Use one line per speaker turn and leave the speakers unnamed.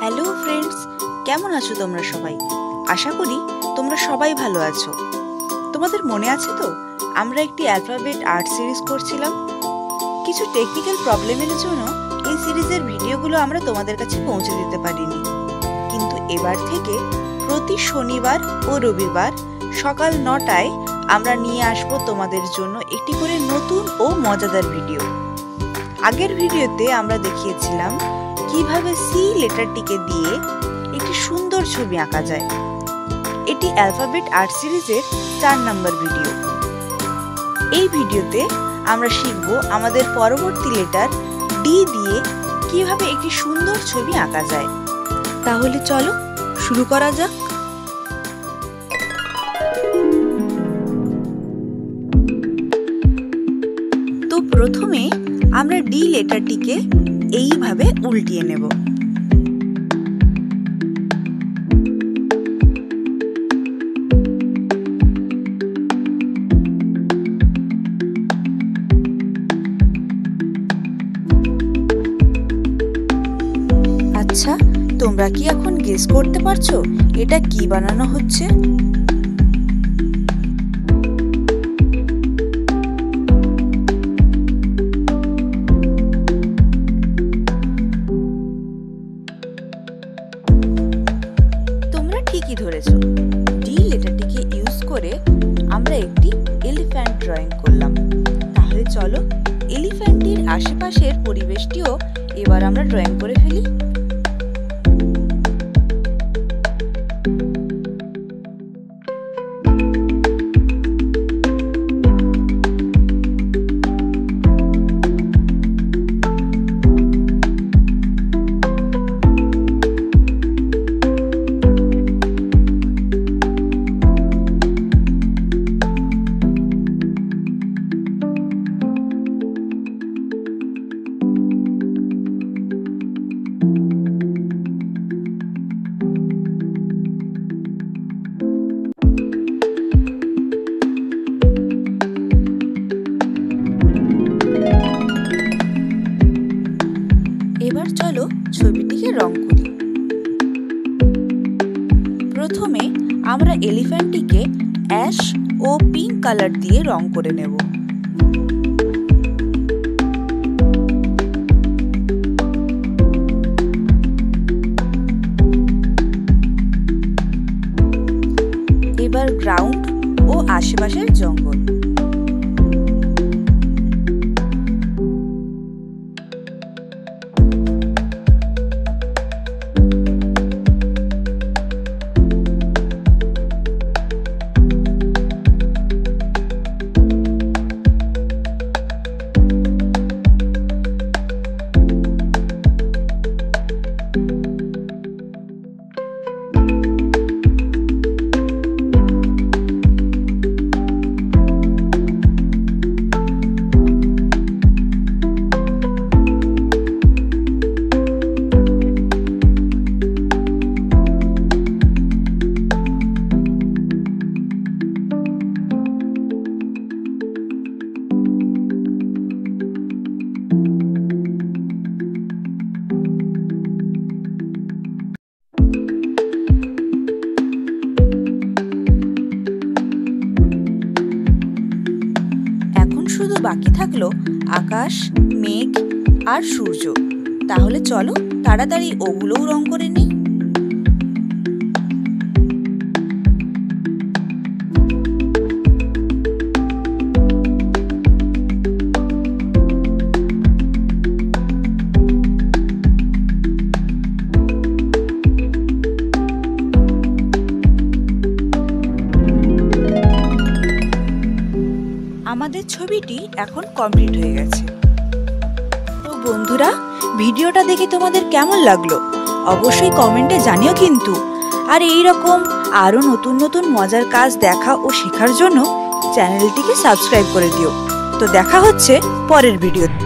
Hello friends, কেমন আছো তোমরা সবাই? আশা করি তোমরা সবাই ভালো আছো। তোমাদের মনে আছে তো আমরা একটি অ্যালফাবেট আর্ট সিরিজ করছিলাম। কিছু টেকনিক্যাল প্রবলেমের জন্য এই সিরিজের ভিডিওগুলো আমরা তোমাদের কাছে পৌঁছে দিতে পারিনি, কিন্তু এবার থেকে প্রতি শনিবার ও রবিবার সকাল 9টায় আমরা নিয়ে আসব তোমাদের জন্য একটি করে নতুন ও মজাদার ভিডিও। আগের ভিডিওতে আমরা দেখিয়েছিলাম কিভাবে সি লেটারটিকে দিয়ে একটি সুন্দর ছবি আঁকা যায়। এটি অ্যালফাবেট আর্ট সিরিজের 4 নম্বর ভিডিও। এই ভিডিওতে আমরা শিখব আমাদের পরবর্তী লেটার ডি দিয়ে কিভাবে একটি সুন্দর ছবি আঁকা যায়। তাহলে চলো শুরু করা যাক। তো প্রথমে আমরা ডি লেটারটিকে এইভাবে উল্টিয়ে নেব। আচ্ছা, তোমরা কি এখন গেস করতে পারছো এটা কি বানানো হচ্ছে? ঠিকই ধরেছো, ডি লেটারটিকে ইউজ করে আমরা একটি এলিফ্যান্ট ড্রয়িং করলাম। তাহলে চলো এলিফ্যান্টটির আশেপাশের পরিবেশটিও এবার আমরা ড্রয়িং করে ফেলি। এবার চলো ছবিটিকে রং করি। প্রথমে আমরা এলিফ্যান্টটিকে অ্যাশ ও পিঙ্ক কালার দিয়ে রং করে নেব। এবার গ্রাউন্ড ও আশেপাশের জঙ্গল। শুধু বাকি থাকলো আকাশ, মেঘ আর সূর্য। তাহলে চলো তাড়াতাড়ি ওগুলোও রং করে নিই। আমাদের ছবিটি এখন কমপ্লিট হয়ে গেছে। তো বন্ধুরা, ভিডিওটা দেখে তোমাদের কেমন লাগলো অবশ্যই কমেন্টে জানিও কিন্তু। আর এই রকম আরো নতুন নতুন মজার কাজ দেখা ও শেখার জন্য চ্যানেলটিকে সাবস্ক্রাইব করে দিও। তো দেখা হচ্ছে পরের ভিডিওতে।